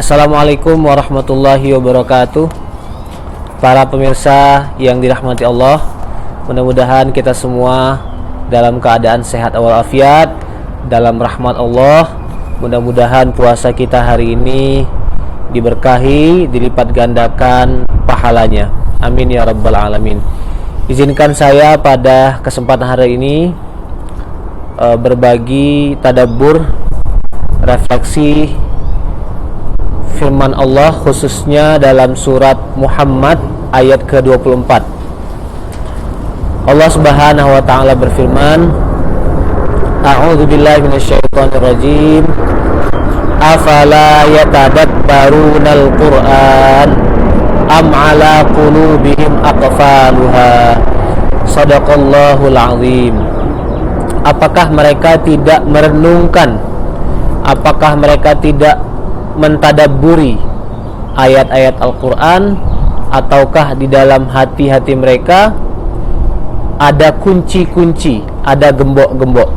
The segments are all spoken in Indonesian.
Assalamualaikum warahmatullahi wabarakatuh. Para pemirsa yang dirahmati Allah, mudah-mudahan kita semua dalam keadaan sehat walafiat, dalam rahmat Allah. Mudah-mudahan puasa kita hari ini diberkahi, dilipat gandakan pahalanya. Amin ya rabbal alamin. Izinkan saya pada kesempatan hari ini berbagi tadabbur, refleksi firman Allah khususnya dalam surat Muhammad ayat ke-24. Allah Subhanahu wa taala berfirman, A'udzu billahi minasyaitonir rajim. Afala yatadabbarunal Qur'an am 'ala qulubihim aqfaluha. Shadaqallahul azim. Apakah mereka tidak merenungkan? Apakah mereka tidak mentadabburi ayat-ayat Al-Quran, ataukah di dalam hati-hati mereka ada kunci-kunci, ada gembok-gembok?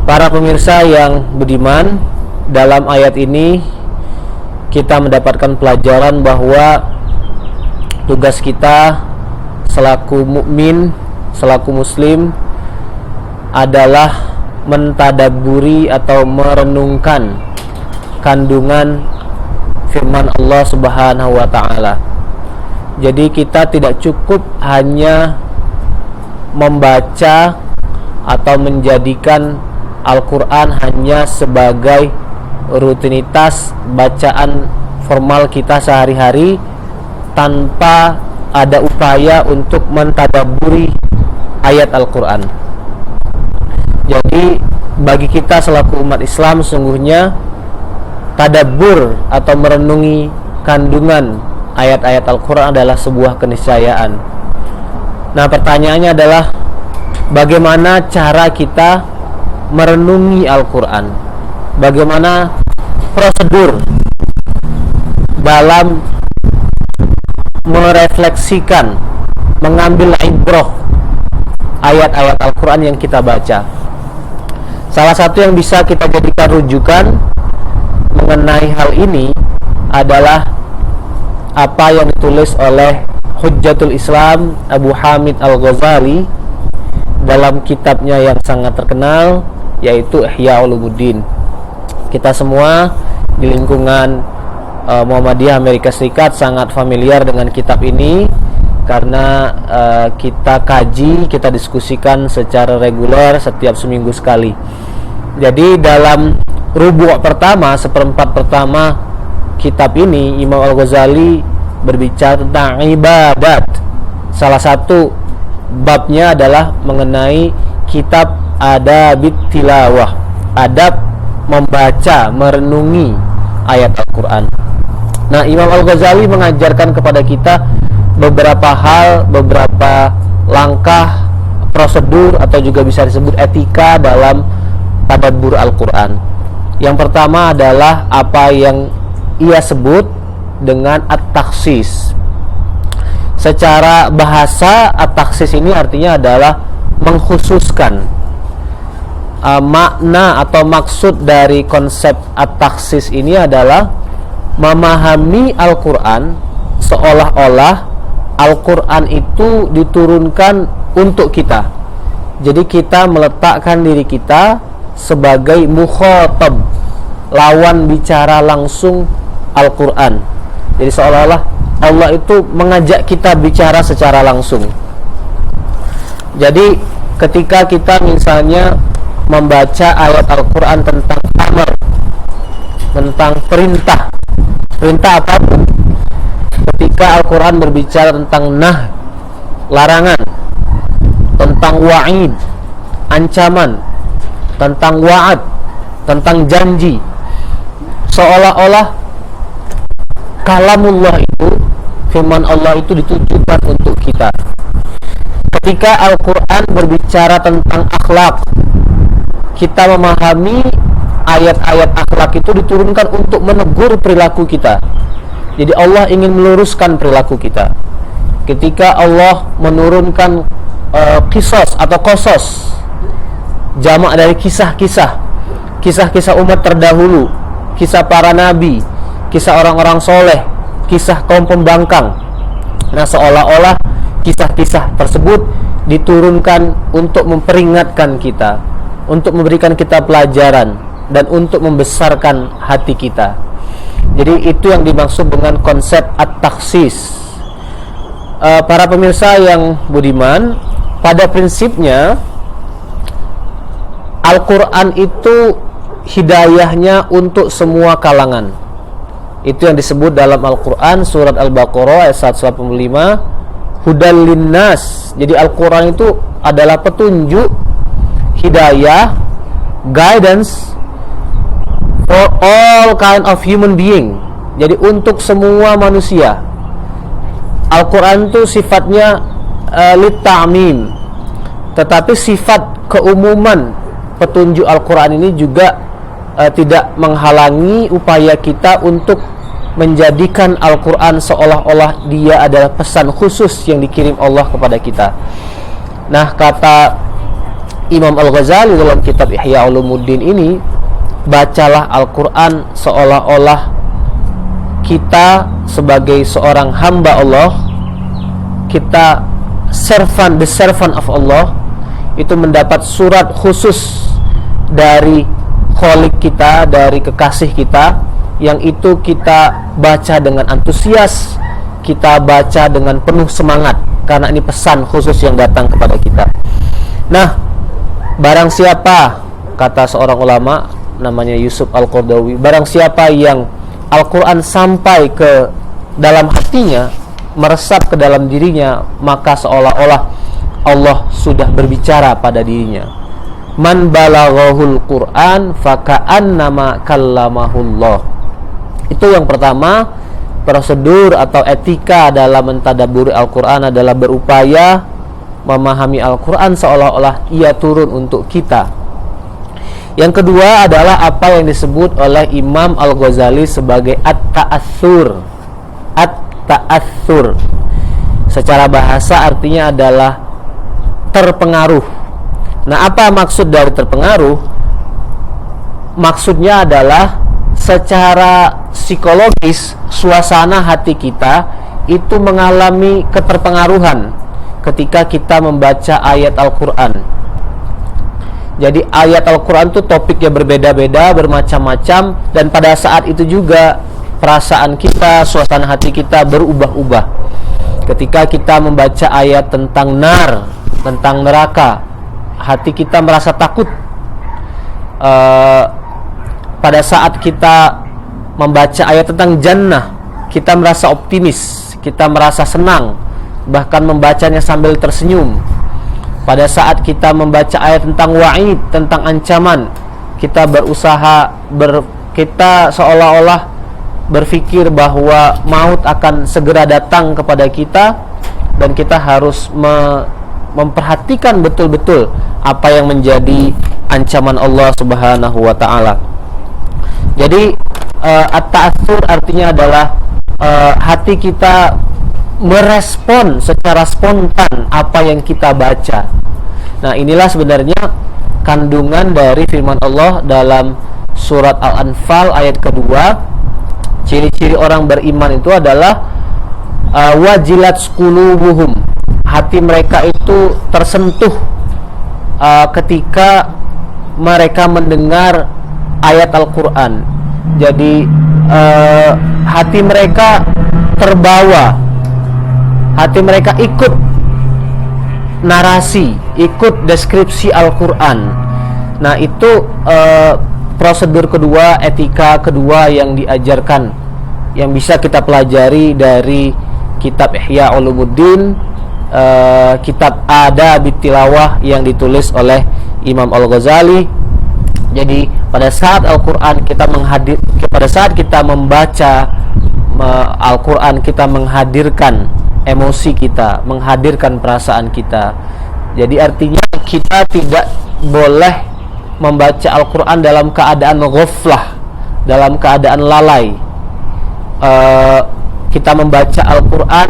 Para pemirsa yang budiman, dalam ayat ini kita mendapatkan pelajaran bahwa tugas kita selaku mukmin, selaku muslim adalah mentadabburi atau merenungkan kandungan firman Allah Subhanahu wa taala. Jadi kita tidak cukup hanya membaca atau menjadikan Al-Quran hanya sebagai rutinitas bacaan formal kita sehari-hari tanpa ada upaya untuk mentadabburi ayat Al-Quran. Jadi bagi kita selaku umat Islam, sungguhnya tadabbur atau merenungi kandungan ayat-ayat Al-Quran adalah sebuah keniscayaan. Nah, pertanyaannya adalah bagaimana cara kita merenungi Al-Quran? Bagaimana prosedur dalam merefleksikan, mengambil ibrah ayat-ayat Al-Quran yang kita baca? Salah satu yang bisa kita jadikan rujukan mengenai hal ini adalah apa yang ditulis oleh Hujjatul Islam Abu Hamid Al-Ghazali dalam kitabnya yang sangat terkenal, yaitu Ihya Ulumuddin. Kita semua di lingkungan Muhammadiyah Amerika Serikat sangat familiar dengan kitab ini karena kita kaji, kita diskusikan secara reguler setiap seminggu sekali. Jadi dalam rubu' pertama, seperempat pertama kitab ini, Imam Al-Ghazali berbicara tentang ibadat. Salah satu babnya adalah mengenai kitab adabit tilawah, adab membaca, merenungi ayat Al-Quran. Nah, Imam Al-Ghazali mengajarkan kepada kita beberapa hal, beberapa langkah, prosedur atau juga bisa disebut etika dalam tadabbur Al-Quran. Yang pertama adalah apa yang ia sebut dengan at-takhsis. Secara bahasa, at-takhsis ini artinya adalah mengkhususkan. Makna atau maksud dari konsep at-takhsis ini adalah memahami Al-Quran seolah-olah Al-Quran itu diturunkan untuk kita. Jadi kita meletakkan diri kita sebagai mukhatab, lawan bicara langsung Al-Quran. Jadi seolah-olah Allah itu mengajak kita bicara secara langsung. Jadi ketika kita misalnya membaca ayat Al-Quran tentang amr, tentang perintah apapun, ketika Al-Quran berbicara tentang larangan, tentang wa'id, ancaman, tentang wa'ad, tentang janji, seolah-olah kalamullah itu, firman Allah itu ditujukan untuk kita. Ketika Al-Quran berbicara tentang akhlak, kita memahami ayat-ayat akhlak itu diturunkan untuk menegur perilaku kita. Jadi Allah ingin meluruskan perilaku kita. Ketika Allah menurunkan qisas atau qasas, jamak dari kisah-kisah umat terdahulu, kisah para nabi, kisah orang-orang soleh, kisah kaum pembangkang. Nah, seolah-olah kisah-kisah tersebut diturunkan untuk memperingatkan kita, untuk memberikan kita pelajaran, dan untuk membesarkan hati kita. Jadi itu yang dimaksud dengan konsep at-takhsis. Para pemirsa yang budiman, pada prinsipnya Al-Quran itu hidayahnya untuk semua kalangan. Itu yang disebut dalam Al-Quran surat Al-Baqarah ayat 185, hudal linnas. Jadi Al-Quran itu adalah petunjuk, hidayah, guidance for all kind of human being. Jadi untuk semua manusia. Al-Quran itu sifatnya lit-ta'mim, tetapi sifat keumuman petunjuk Al-Quran ini juga tidak menghalangi upaya kita untuk menjadikan Al-Quran seolah-olah dia adalah pesan khusus yang dikirim Allah kepada kita. Nah, kata Imam Al-Ghazali dalam kitab Ihya Ulumuddin ini, bacalah Al-Quran seolah-olah kita sebagai seorang hamba Allah, kita the servant of Allah, itu mendapat surat khusus dari Khalik kita, dari kekasih kita, yang itu kita baca dengan antusias, kita baca dengan penuh semangat, karena ini pesan khusus yang datang kepada kita. Nah, barang siapa, kata seorang ulama namanya Yusuf Al-Qaradawi, barang siapa yang Al-Quran sampai ke dalam hatinya, meresap ke dalam dirinya, maka seolah-olah Allah sudah berbicara pada dirinya. Man balaghahul Quran faka'annama kallamahullah. Itu yang pertama. Prosedur atau etika dalam mentadabburi Al-Quran adalah berupaya memahami Al-Quran seolah-olah ia turun untuk kita. Yang kedua adalah apa yang disebut oleh Imam Al-Ghazali sebagai at-ta'athur. At-ta'athur secara bahasa artinya adalah terpengaruh. Nah, apa maksud dari terpengaruh? Maksudnya adalah secara psikologis suasana hati kita itu mengalami keterpengaruhan ketika kita membaca ayat Al-Quran. Jadi ayat Al-Quran itu topiknya berbeda-beda, bermacam-macam, dan pada saat itu juga perasaan kita, suasana hati kita berubah-ubah. Ketika kita membaca ayat tentang nar, tentang neraka, hati kita merasa takut. Pada saat kita membaca ayat tentang jannah, kita merasa optimis, kita merasa senang, bahkan membacanya sambil tersenyum. Pada saat kita membaca ayat tentang wa'id, tentang ancaman, kita berusaha kita seolah-olah berpikir bahwa maut akan segera datang kepada kita, dan kita harus memperhatikan betul-betul apa yang menjadi ancaman Allah Subhanahu wa ta'ala. Jadi at-ta'athur artinya adalah hati kita merespon secara spontan apa yang kita baca. Nah, inilah sebenarnya kandungan dari firman Allah dalam surat Al-Anfal ayat kedua. Ciri-ciri orang beriman itu adalah wajilat qulubuhum, hati mereka itu tersentuh ketika mereka mendengar ayat Al-Quran. Jadi hati mereka terbawa, hati mereka ikut narasi, ikut deskripsi Al-Quran. Nah, itu prosedur kedua, etika kedua yang diajarkan, yang bisa kita pelajari dari kitab Ihya Ulumuddin, kitab Adabit Tilawah yang ditulis oleh Imam Al-Ghazali. Jadi pada saat Al-Quran pada saat kita membaca Al-Quran, kita menghadirkan emosi kita, menghadirkan perasaan kita. Jadi artinya kita tidak boleh membaca Al-Quran dalam keadaan ghaflah, dalam keadaan lalai. Kita membaca Al-Quran,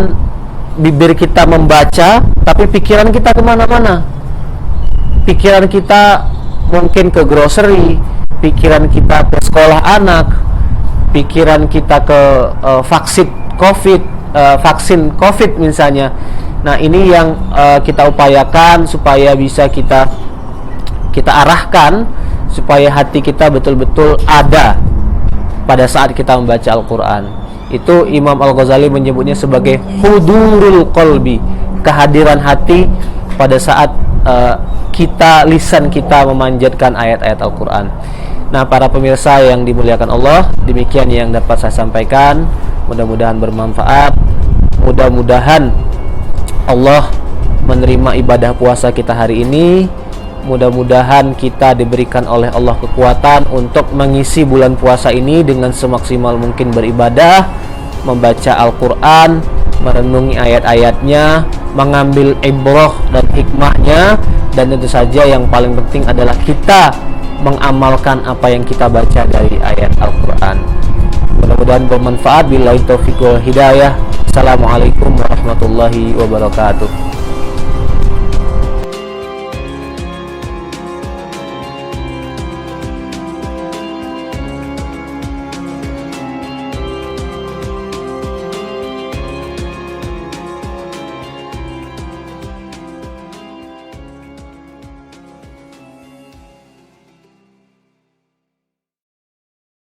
bibir kita membaca, tapi pikiran kita kemana-mana. Pikiran kita mungkin ke grocery, pikiran kita ke sekolah anak, pikiran kita ke vaksin COVID misalnya. Nah, ini yang kita upayakan supaya bisa kita arahkan supaya hati kita betul-betul ada pada saat kita membaca Al-Quran. Itu Imam Al-Ghazali menyebutnya sebagai hudurul qalbi, kehadiran hati pada saat lisan kita memanjatkan ayat-ayat Al-Quran. Nah, para pemirsa yang dimuliakan Allah, demikian yang dapat saya sampaikan. Mudah-mudahan bermanfaat. Mudah-mudahan Allah menerima ibadah puasa kita hari ini. Mudah-mudahan kita diberikan oleh Allah kekuatan untuk mengisi bulan puasa ini dengan semaksimal mungkin beribadah, membaca Al-Quran, merenungi ayat-ayatnya, mengambil ibrah dan hikmahnya, dan tentu saja yang paling penting adalah kita mengamalkan apa yang kita baca dari ayat Al-Quran. Mudah-mudahan bermanfaat. Billahi taufiq wal hidayah. Assalamualaikum warahmatullahi wabarakatuh.